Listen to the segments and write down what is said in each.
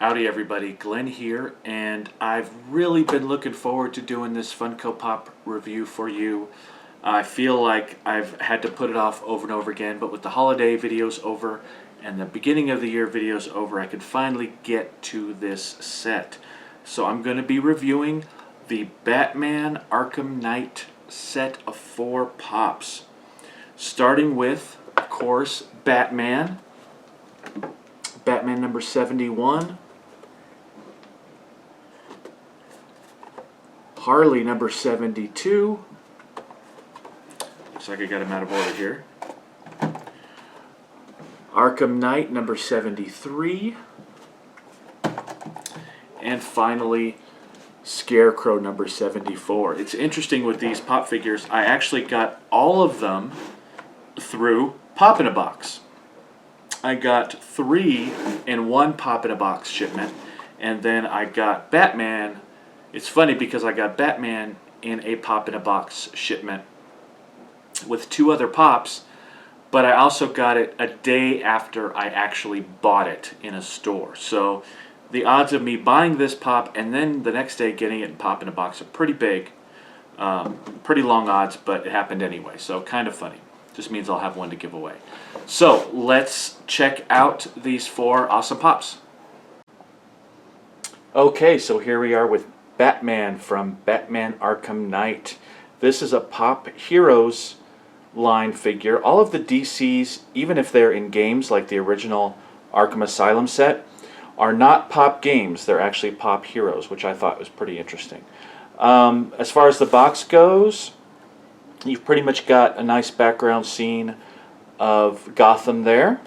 Howdy everybody, Glenn here, and I've really been looking forward to doing this Funko Pop review for you. I feel like I've had to put it off over and over again, but with the holiday videos over and the beginning of the year videos over, I could finally get to this set. So I'm going to be reviewing the Batman Arkham Knight set of 4 pops. Starting with, of course, Batman number 71. Harley number 72. Looks like I got him out of order here. Arkham Knight number 73. And finally, Scarecrow number 74. It's interesting with these pop figures, I actually got all of them through Pop in a Box. I got 3 in one Pop in a Box shipment, and then I got Batman. It's funny because I got Batman in a Pop in a Box shipment with 2 other pops, but I also got it a day after I actually bought it in a store. So the odds of me buying this pop and then the next day getting it in Pop in a Box are pretty big. Pretty long odds, but it happened anyway, so kind of funny. Just means I'll have one to give away. So let's check out these 4 awesome pops. Okay, so here we are with Batman from Batman Arkham Knight. This is a Pop Heroes line figure. All of the DCs, even if they're in games like the original Arkham Asylum set, are not Pop games. They're actually Pop Heroes, which I thought was pretty interesting. As far as the box goes, you've pretty much got a nice background scene of Gotham there.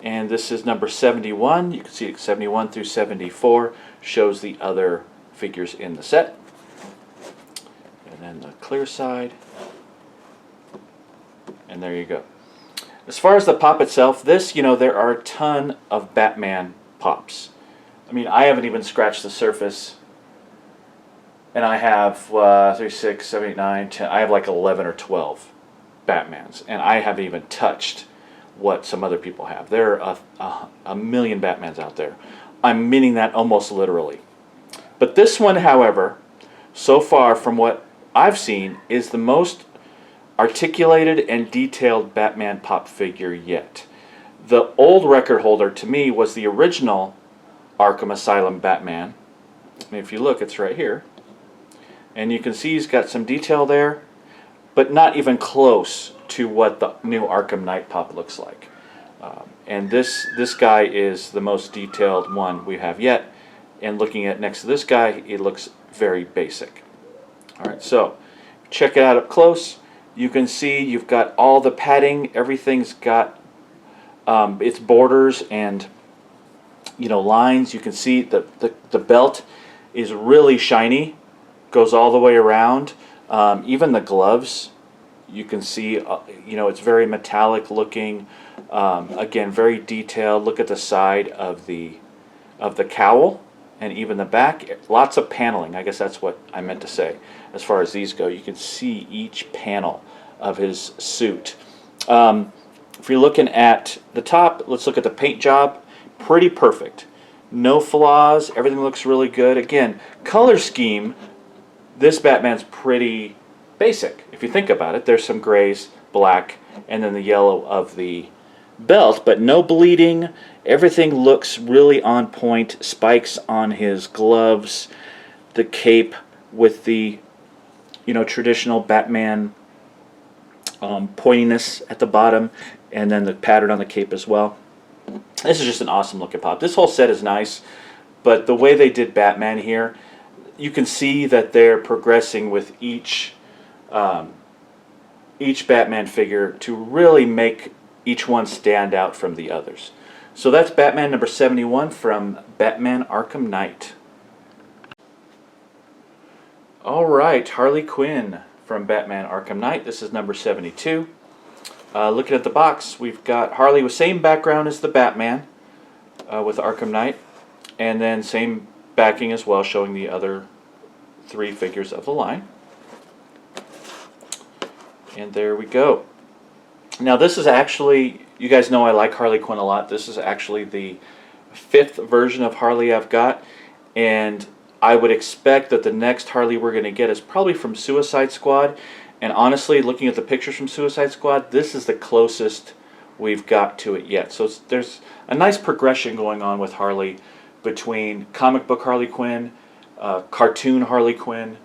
And this is number 71. You can see it 71 through 74 shows the other figures in the set. And then the clear side. And there you go. As far as the pop itself, this, there are a ton of Batman pops. I mean, I haven't even scratched the surface. And I have 3, 6, 7, 8, 9, 10. I have like 11 or 12 Batmans. And I haven't even touched what some other people have. There are a million Batmans out there. I'm meaning that almost literally. But this one, however, so far from what I've seen, is the most articulated and detailed Batman pop figure yet. The old record holder to me was the original Arkham Asylum Batman. I mean, if you look, it's right here. And you can see he's got some detail there, but not even close to what the new Arkham Knight pop looks like. And this guy is the most detailed one we have yet. And looking at next to this guy, it looks very basic. Alright, so check it out up close. You can see you've got all the padding. Everything's got its borders and lines. You can see the belt is really shiny. Goes all the way around. Even the gloves, you can see, it's very metallic looking. Again, very detailed. Look at the side of the cowl and even the back. Lots of paneling. I guess that's what I meant to say. As far as these go, you can see each panel of his suit. If you're looking at the top, let's look at the paint job. Pretty perfect. No flaws. Everything looks really good. Again, color scheme. This Batman's pretty basic. If you think about it, there's some grays, black, and then the yellow of the belt, but no bleeding. Everything looks really on point. Spikes on his gloves, the cape with the traditional Batman pointiness at the bottom, and then the pattern on the cape as well. This is just an awesome looking pop. This whole set is nice, but the way they did Batman here, you can see that they're progressing with each Batman figure to really make each one stand out from the others. So that's Batman number 71 from Batman Arkham Knight. Alright, Harley Quinn from Batman Arkham Knight. This is number 72. Looking at the box, we've got Harley with same background as the Batman with Arkham Knight. And then same backing as well, showing the other 3 figures of the line. And there we go. Now this is actually, you guys know I like Harley Quinn a lot. This is actually the fifth version of Harley I've got, and I would expect that the next Harley we're going to get is probably from Suicide Squad. And honestly, looking at the pictures from Suicide Squad, this is the closest we've got to it yet. So there's a nice progression going on with Harley between comic book Harley Quinn, cartoon Harley Quinn,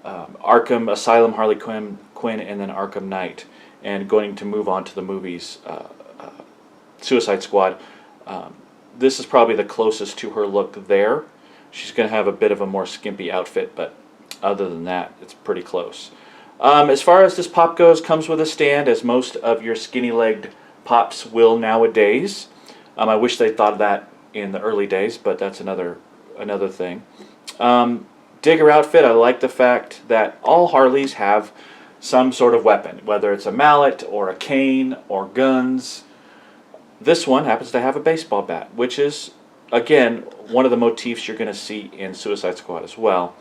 Arkham Asylum Harley Quinn, and then Arkham Knight, and going to move on to the movies, Suicide Squad. This is probably the closest to her look there. She's going to have a bit of a more skimpy outfit, but other than that, it's pretty close. As far as this pop goes, comes with a stand, as most of your skinny-legged pops will nowadays. I wish they thought of that in the early days, but that's another thing. Digger outfit, I like the fact that all Harleys have some sort of weapon, whether it's a mallet or a cane or guns. This one happens to have a baseball bat, which is, again, one of the motifs you're going to see in Suicide Squad as well.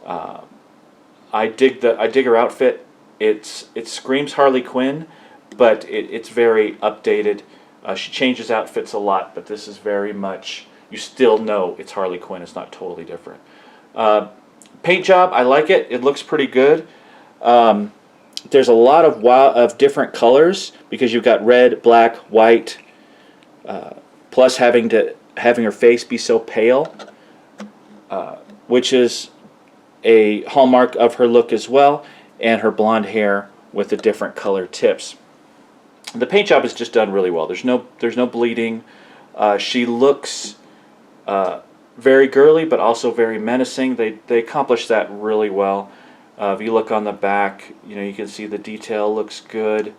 I dig her outfit. It screams Harley Quinn, but it's very updated. She changes outfits a lot, but this is very much, you still know it's Harley Quinn. It's not totally different. Paint job, I like it. It looks pretty good. There's a lot of different colors because you've got red, black, white, plus having her face be so pale, which is a hallmark of her look as well, and her blonde hair with the different color tips. The paint job is just done really well. There's no bleeding. She looks very girly, but also very menacing. They accomplish that really well. If you look on the back, you can see the detail looks good.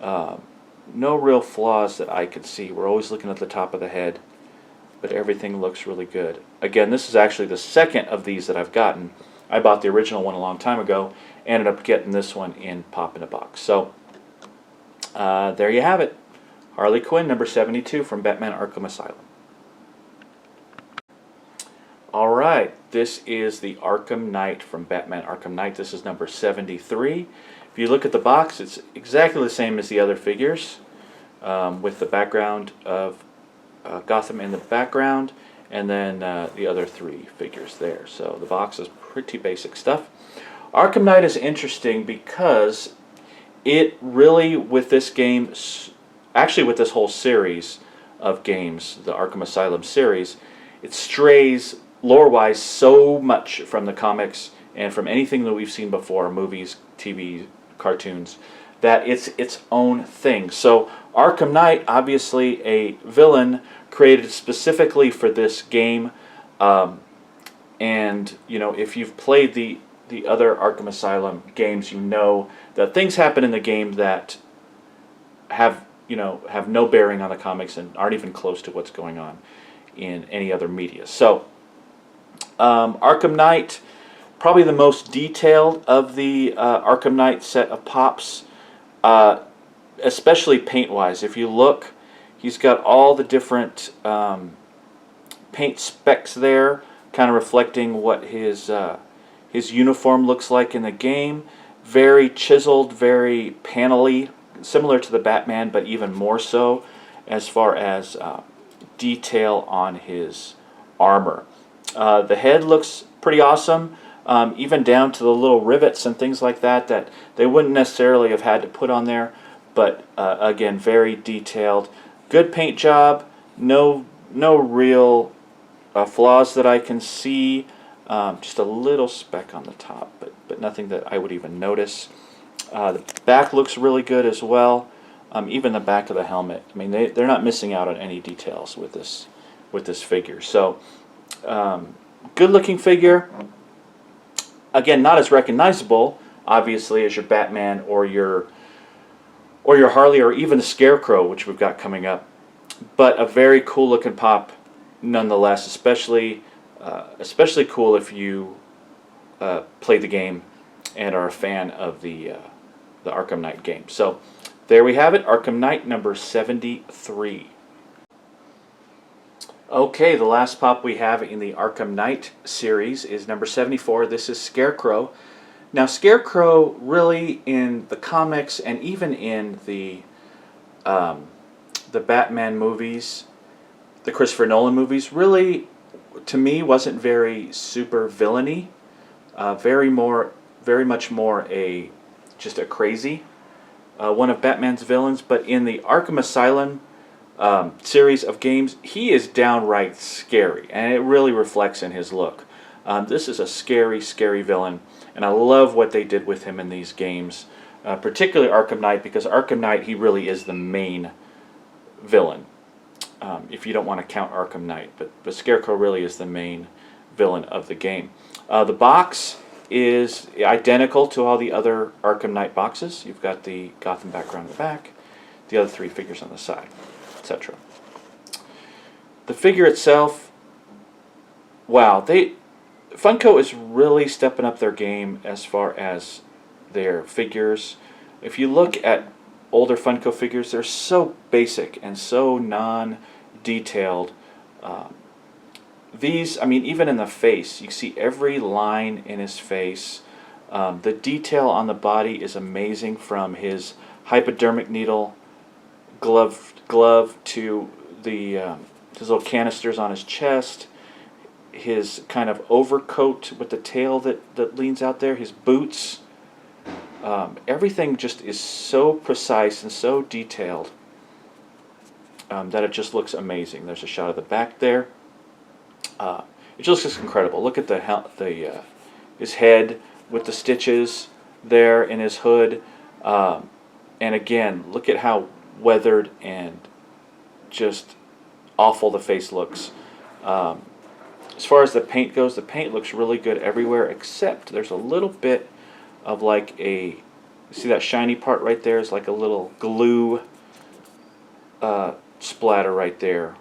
No real flaws that I could see. We're always looking at the top of the head, but everything looks really good. Again, this is actually the second of these that I've gotten. I bought the original one a long time ago, ended up getting this one in Pop in a Box. So, there you have it. Harley Quinn, number 72 from Batman Arkham Asylum. Alright, this is the Arkham Knight from Batman Arkham Knight. This is number 73. If you look at the box, it's exactly the same as the other figures, with the background of Gotham in the background, and then the other three figures there. So the box is pretty basic stuff. Arkham Knight is interesting because it really, with this game, actually with this whole series of games, the Arkham Asylum series, it strays lore-wise so much from the comics and from anything that we've seen before, movies, TV, cartoons, that it's its own thing. So Arkham Knight, obviously a villain created specifically for this game, and if you've played the other Arkham Asylum games, you know that things happen in the game that have no bearing on the comics and aren't even close to what's going on in any other media. So Arkham Knight, probably the most detailed of the Arkham Knight set of pops, especially paint-wise. If you look, he's got all the different paint specs there, kind of reflecting what his uniform looks like in the game. Very chiseled, very panely, similar to the Batman, but even more so as far as detail on his armor. The head looks pretty awesome, even down to the little rivets and things like that they wouldn't necessarily have had to put on there, but again, very detailed. Good paint job, no real flaws that I can see. Just a little speck on the top, but nothing that I would even notice. The back looks really good as well. Even the back of the helmet. I mean, they're not missing out on any details with this figure. So, good looking figure. Again, not as recognizable, obviously, as your Batman or your Harley or even the Scarecrow, which we've got coming up. But a very cool looking pop, nonetheless. Especially cool if you play the game and are a fan of the Arkham Knight game. So there we have it, Arkham Knight number 73. Okay, the last pop we have in the Arkham Knight series is number 74. This is Scarecrow. Now Scarecrow, really, in the comics and even in the Batman movies, the Christopher Nolan movies, really, to me, wasn't very super villainy. Very much more just a crazy one of Batman's villains. But in the Arkham Asylum series of games, he is downright scary, and it really reflects in his look. This is a scary, scary villain, and I love what they did with him in these games, particularly Arkham Knight, because Arkham Knight, he really is the main villain, if you don't want to count Arkham Knight. But Scarecrow really is the main villain of the game. The box is identical to all the other Arkham Knight boxes. You've got the Gotham background in the back, the other three figures on the side, etc. The figure itself, wow, Funko is really stepping up their game as far as their figures. If you look at older Funko figures, they're so basic and so non-detailed. These, I mean, even in the face, you see every line in his face. The detail on the body is amazing, from his hypodermic needle glove to the his little canisters on his chest, his kind of overcoat with the tail that leans out there, his boots. Everything just is so precise and so detailed that it just looks amazing. There's a shot of the back there. It just looks incredible. Look at his head with the stitches there in his hood. And again, look at how weathered and just awful the face looks. As far as the paint goes, the paint looks really good everywhere, except there's a little bit of like see that shiny part right there is like a little glue splatter right there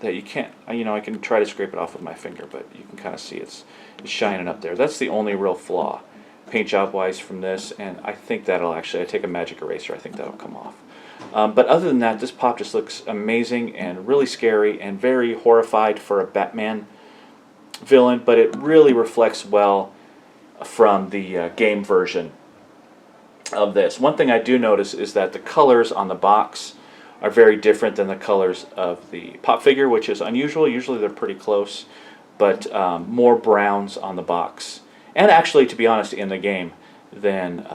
that you can't, I can try to scrape it off with my finger, but you can kind of see it's shining up there. That's the only real flaw paint job wise from this, and I think that'll actually, I take a magic eraser, I think that'll come off. But other than that, this pop just looks amazing and really scary and very horrified for a Batman villain, but it really reflects well from the game version of this. One thing I do notice is that the colors on the box are very different than the colors of the pop figure, which is unusual. Usually they're pretty close, but more browns on the box. And actually, to be honest, in the game, than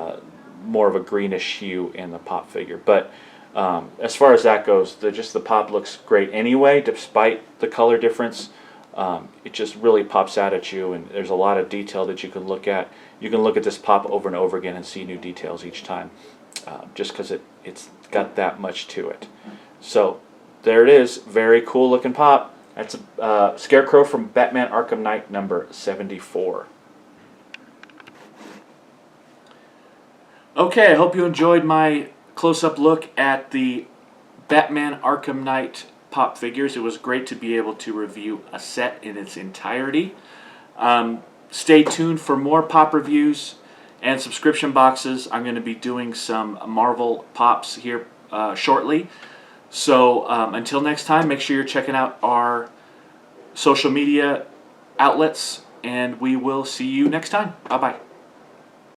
more of a greenish hue in the pop figure. But as far as that goes, the pop looks great anyway, despite the color difference. It just really pops out at you, and there's a lot of detail that you can look at. You can look at this pop over and over again and see new details each time, just because it's got that much to it. So there it is, very cool looking pop. That's a Scarecrow from Batman Arkham Knight number 74. Okay, I hope you enjoyed my close-up look at the Batman Arkham Knight pop figures. It was great to be able to review a set in its entirety. Stay tuned for more pop reviews and subscription boxes. I'm going to be doing some Marvel pops here shortly. So until next time, make sure you're checking out our social media outlets, and we will see you next time. Bye-bye.